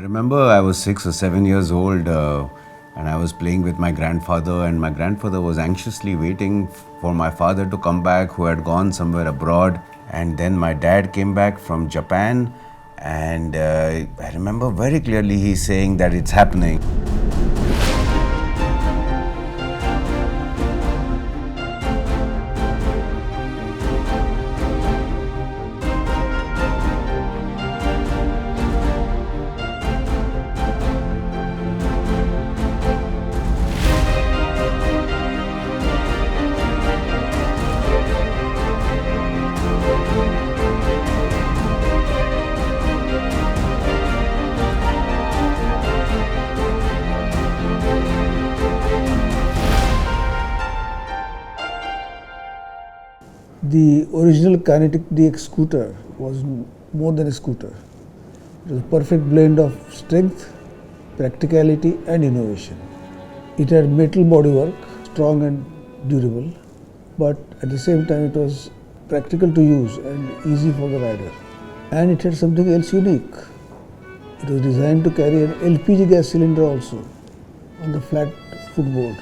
I remember I was 6 or 7 years old and I was playing with my grandfather, and my grandfather was anxiously waiting for my father to come back, who had gone somewhere abroad. And then my dad came back from Japan, and I remember very clearly he saying that it's happening. The original Kinetic DX scooter was more than a scooter. It was a perfect blend of strength, practicality and innovation. It had metal bodywork, strong and durable, but at the same time it was practical to use and easy for the rider. And it had something else unique. It was designed to carry an LPG gas cylinder also on the flat footboard.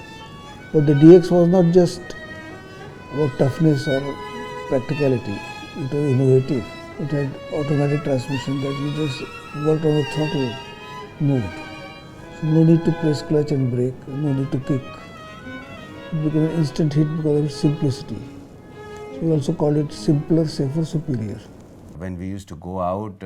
But the DX was not just about toughness or practicality. It was innovative. It had automatic transmission that you just worked on the throttle moved. So no need to press clutch and brake, no need to kick. It became an instant hit because of its simplicity. So we also called it simpler, safer, superior. When we used to go out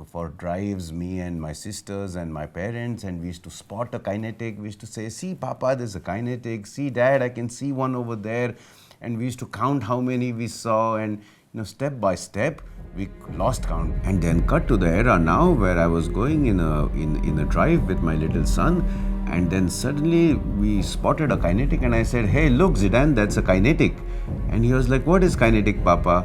for drives, me and my sisters and my parents, and we used to spot a Kinetic, we used to say, "See Papa, there's a Kinetic, see Dad, I can see one over there." And we used to count how many we saw, and step by step we lost count. And then cut to the era now where I was going in a drive with my little son, and then suddenly we spotted a Kinetic, and I said, "Hey, look Zidane, that's a Kinetic." And he was like, "What is Kinetic, Papa?"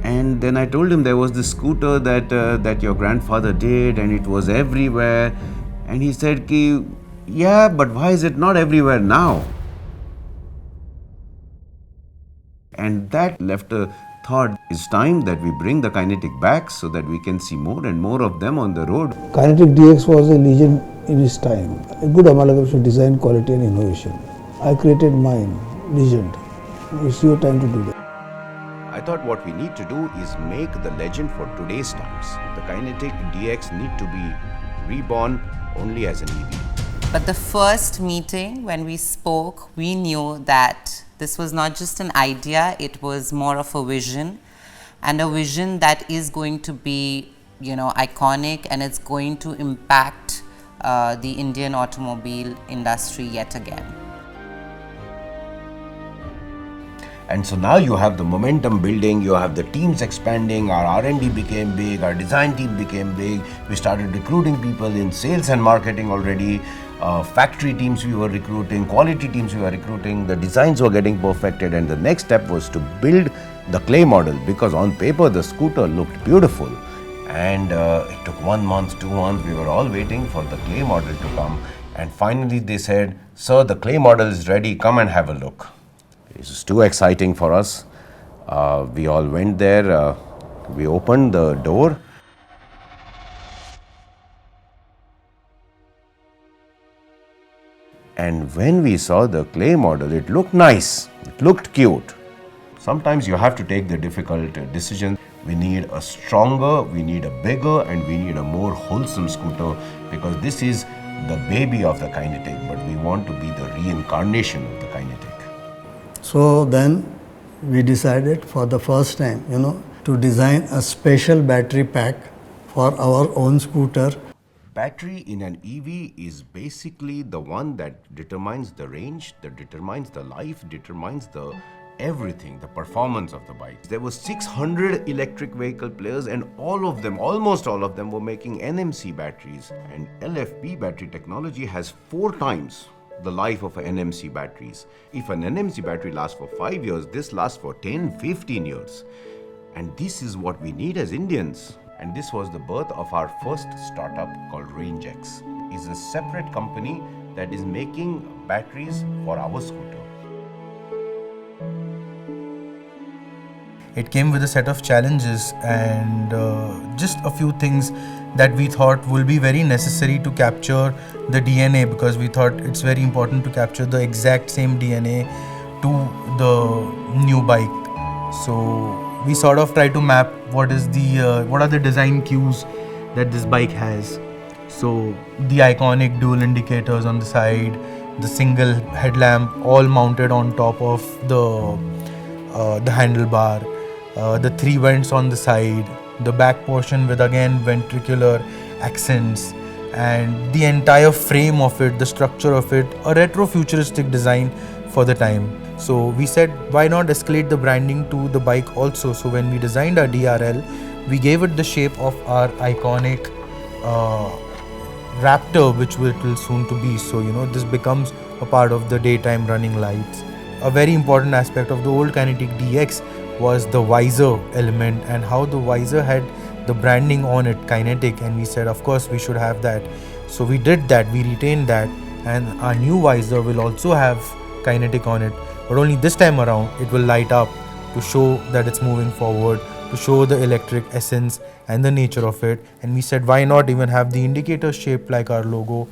And then I told him there was this scooter that your grandfather did, and it was everywhere. And he said, Ki, "Yeah, but why is it not everywhere now?" And that left a thought. It's time that we bring the Kinetic back so that we can see more and more of them on the road. Kinetic DX was a legend in its time, a good amalgamation of design, quality and innovation. I created mine, Legend. It's your time to do that. I thought what we need to do is make the legend for today's times. The Kinetic DX need to be reborn only as an EV. But the first meeting when we spoke, we knew that this was not just an idea, it was more of a vision, and a vision that is going to be, iconic, and it's going to impact the Indian automobile industry yet again. And so now you have the momentum building, you have the teams expanding, our R&D became big, our design team became big, we started recruiting people in sales and marketing already, factory teams we were recruiting, quality teams we were recruiting, the designs were getting perfected, and the next step was to build the clay model, because on paper the scooter looked beautiful. And it took 1 month, 2 months, we were all waiting for the clay model to come, and finally they said, "Sir, the clay model is ready, come and have a look." It was too exciting for us. We all went there, we opened the door. And when we saw the clay model, it looked nice, it looked cute. Sometimes you have to take the difficult decision. We need a stronger, we need a bigger, and we need a more wholesome scooter, because this is the baby of the Kinetic, but we want to be the reincarnation of the Kinetic. So then we decided for the first time, to design a special battery pack for our own scooter. Battery in an EV is basically the one that determines the range, that determines the life, determines the everything, the performance of the bike. There were 600 electric vehicle players, and all of them, almost all of them, were making NMC batteries. And LFP battery technology has 4 times the life of NMC batteries. If an NMC battery lasts for 5 years, this lasts for 10, 15 years. And this is what we need as Indians. And this was the birth of our first startup called RangeX. It's a separate company that is making batteries for our scooter. it came with a set of challenges and just a few things that we thought will be very necessary to capture the DNA, because we thought it's very important to capture the exact same DNA to the new bike. So we sort of try to map what are the design cues that this bike has. So the iconic dual indicators on the side, the single headlamp all mounted on top of the handlebar, the 3 vents on the side, the back portion with again ventricular accents, and the entire frame of it, the structure of it, a retro futuristic design for the time. So we said, why not escalate the branding to the bike also? So when we designed our DRL, we gave it the shape of our iconic Raptor, which it will soon to be. So this becomes a part of the daytime running lights. A very important aspect of the old Kinetic DX was the visor element, and how the visor had the branding on it, Kinetic, and we said of course we should have that. So we did that, we retained that, and our new visor will also have Kinetic on it, but only this time around it will light up to show that it's moving forward, to show the electric essence and the nature of it. And we said, why not even have the indicator shaped like our logo?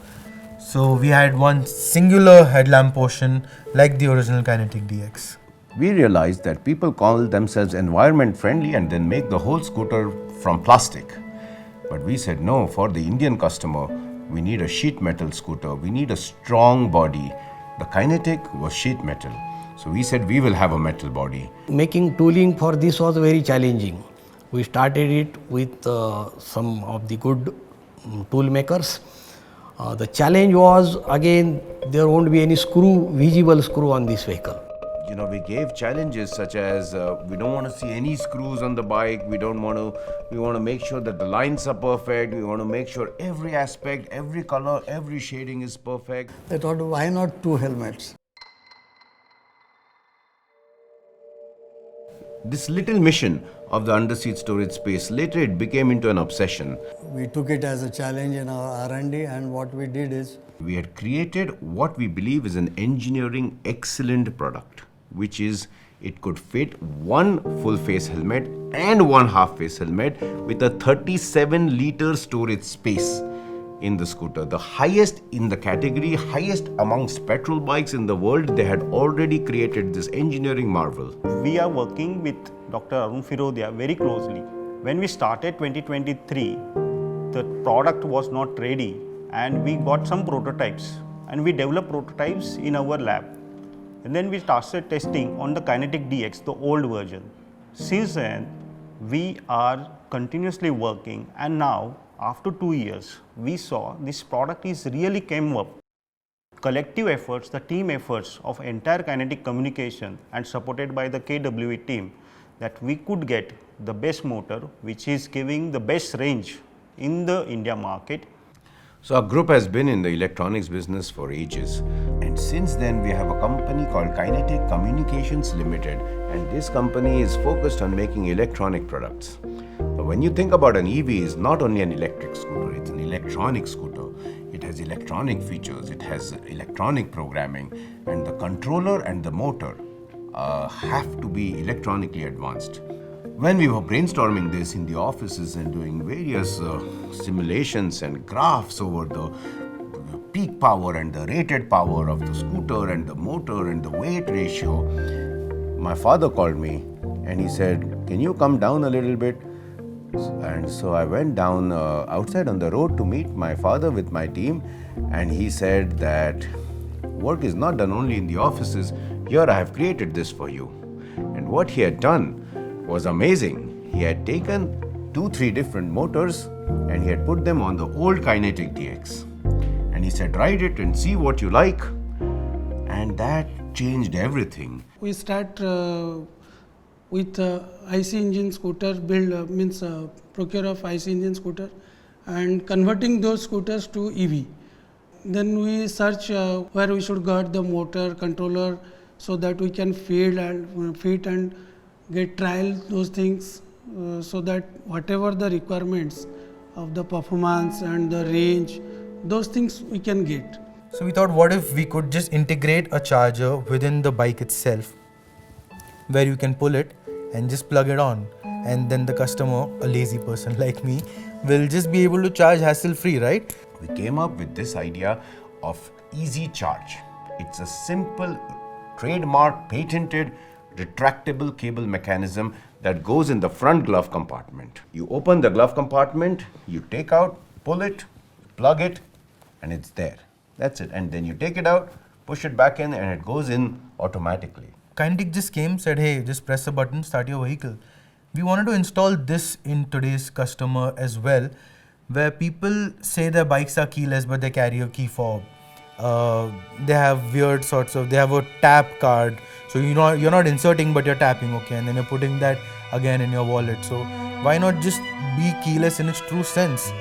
So we had one singular headlamp portion like the original Kinetic DX. We realized that people call themselves environment friendly and then make the whole scooter from plastic. But we said no, for the Indian customer, we need a sheet metal scooter. We need a strong body. The Kinetic was sheet metal. So we said we will have a metal body. Making tooling for this was very challenging. We started it with some of the good tool makers. The challenge was, again, there won't be any visible screw on this vehicle. We gave challenges such as we don't want to see any screws on the bike. We want to make sure that the lines are perfect. We want to make sure every aspect, every color, every shading is perfect. They thought, why not 2 helmets? This little mission of the underseat storage space, later it became into an obsession. We took it as a challenge in our R&D, and what we did is We had created what we believe is an engineering excellent product, which is it could fit one full face helmet and one half face helmet with a 37-liter storage space in the scooter. The highest in the category, highest amongst petrol bikes in the world. They had already created this engineering marvel. We are working with Dr. Arun Firodia very closely. When we started 2023, the product was not ready and we got some prototypes and we developed prototypes in our lab. And then we started testing on the Kinetic DX, the old version. Since then, we are continuously working, and now after 2 years, we saw this product is really came up. Collective efforts, the team efforts of entire Kinetic communication and supported by the KWE team, that we could get the best motor which is giving the best range in the India market. So our group has been in the electronics business for ages, and since then we have a company called Kinetic Communications Limited, and this company is focused on making electronic products. But when you think about an EV, it's not only an electric scooter, it's an electronic scooter. It has electronic features, it has electronic programming, and the controller and the motor have to be electronically advanced. When we were brainstorming this in the offices and doing various simulations and graphs over the peak power and the rated power of the scooter and the motor and the weight ratio, my father called me and he said, "Can you come down a little bit?" And so I went down outside on the road to meet my father with my team, and he said that work is not done only in the offices. Here I have created this for you. And what he had done was amazing. He had taken 2-3 different motors and he had put them on the old Kinetic DX. And he said, ride it and see what you like. And that changed everything. We start with IC engine scooter build, procure of IC engine scooter and converting those scooters to EV. Then we search where we should get the motor controller so that we can fit and get trial those things so that whatever the requirements of the performance and the range, those things we can get. So we thought, what if we could just integrate a charger within the bike itself, where you can pull it and just plug it on. And then the customer, a lazy person like me, will just be able to charge hassle-free, right? We came up with this idea of easy charge. It's a simple, trademark, patented, retractable cable mechanism that goes in the front glove compartment. You open the glove compartment, you take out, pull it, plug it, and it's there. That's it. And then you take it out, push it back in, and it goes in automatically. Kinetic just came, said, hey, just press a button, start your vehicle. We wanted to install this in today's customer as well, where people say their bikes are keyless, but they carry a key fob. They have weird sorts of, they have a tap card. So you're not inserting, but you're tapping, okay, and then you're putting that again in your wallet. So why not just be keyless in its true sense?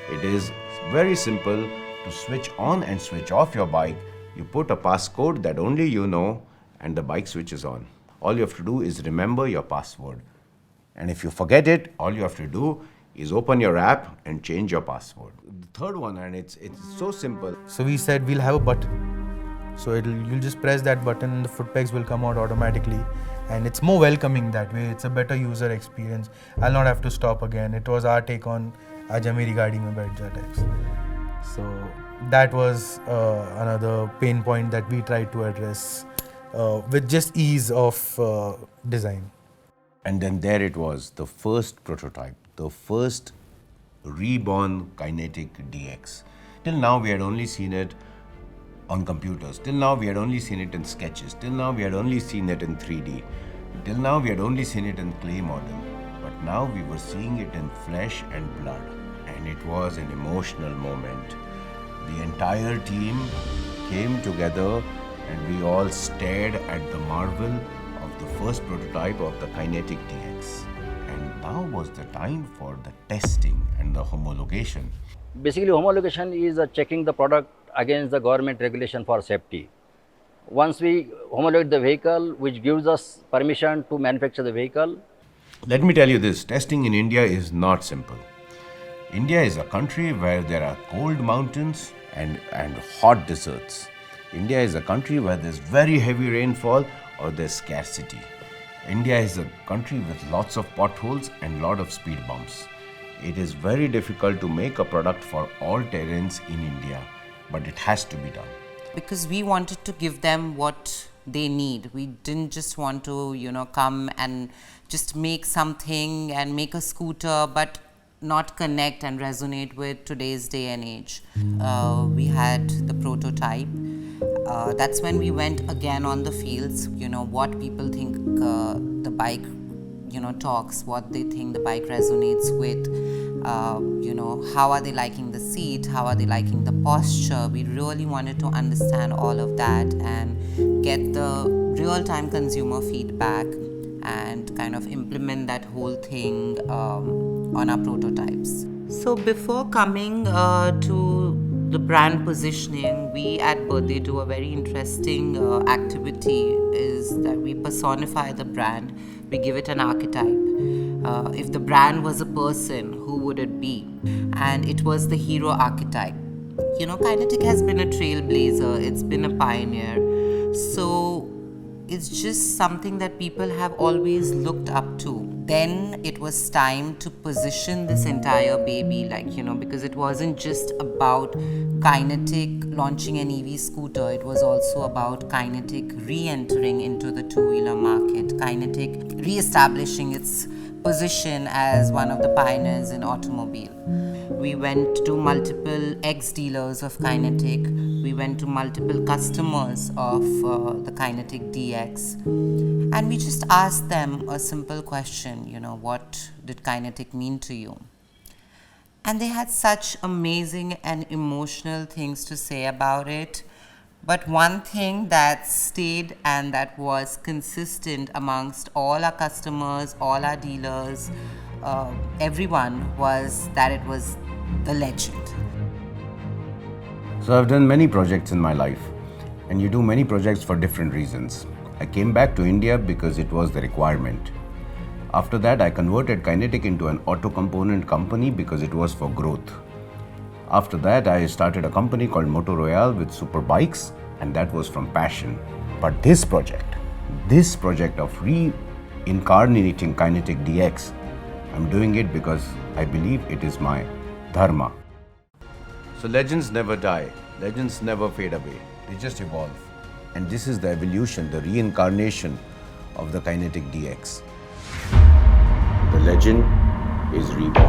It is very simple to switch on and switch off your bike. You put a passcode that only you know, and the bike switches on. All you have to do is remember your password. And if you forget it, all you have to do is open your app and change your password. The third one, and it's so simple. So we said we'll have a button. So you'll just press that button and the foot pegs will come out automatically. And it's more welcoming that way. It's a better user experience. I'll not have to stop again. It was our take on Aaja Meri Gaadi Mein Baith Ja Tax. So that was another pain point that we tried to address with just ease of design. And then there it was, the first prototype, the first reborn Kinetic DX. Till now we had only seen it on computers. Till now we had only seen it in sketches. Till now we had only seen it in 3D. Till now we had only seen it in clay model. But now we were seeing it in flesh and blood. And it was an emotional moment. The entire team came together and we all stared at the marvel of the first prototype of the Kinetic DX. And now was the time for the testing and the homologation. Basically, homologation is checking the product against the government regulation for safety. Once we homologate the vehicle, which gives us permission to manufacture the vehicle. Let me tell you this, testing in India is not simple. India is a country where there are cold mountains and hot deserts. India is a country where there's very heavy rainfall or there's scarcity. India is a country with lots of potholes and lot of speed bumps. It is very difficult to make a product for all terrains in India, but it has to be done. Because we wanted to give them what they need. We didn't just want to, come and just make something and make a scooter, but not connect and resonate with today's day and age. We had the prototype. That's when we went again on the fields, what people think the bike, talks, what they think the bike resonates with, how are they liking the seat, how are they liking the posture. We really wanted to understand all of that and get the real-time consumer feedback and kind of implement that whole thing on our prototypes. So before coming to the brand positioning, we at Birthday do a very interesting activity is that we personify the brand. We give it an archetype. If the brand was a person, who would it be? And it was the hero archetype. Kinetic has been a trailblazer. It's been a pioneer. So it's just something that people have always looked up to. Then it was time to position this entire baby, because it wasn't just about Kinetic launching an EV scooter, it was also about Kinetic re-entering into the two-wheeler market, Kinetic re-establishing its position as one of the pioneers in automobile. We went to multiple ex-dealers of Kinetic. We went to multiple customers of the Kinetic DX. And we just asked them a simple question, what did Kinetic mean to you? And they had such amazing and emotional things to say about it. But one thing that stayed and that was consistent amongst all our customers, all our dealers, everyone, was that it was the legend. So I've done many projects in my life, and you do many projects for different reasons. I came back to India because it was the requirement. After that, I converted Kinetic into an auto component company because it was for growth. After that, I started a company called Moto Royale with super bikes, and that was from passion. But this project of incarnating Kinetic DX. I'm doing it because I believe it is my dharma. So legends never die, legends never fade away, they just evolve. And this is the evolution, the reincarnation of the Kinetic DX. The legend is reborn.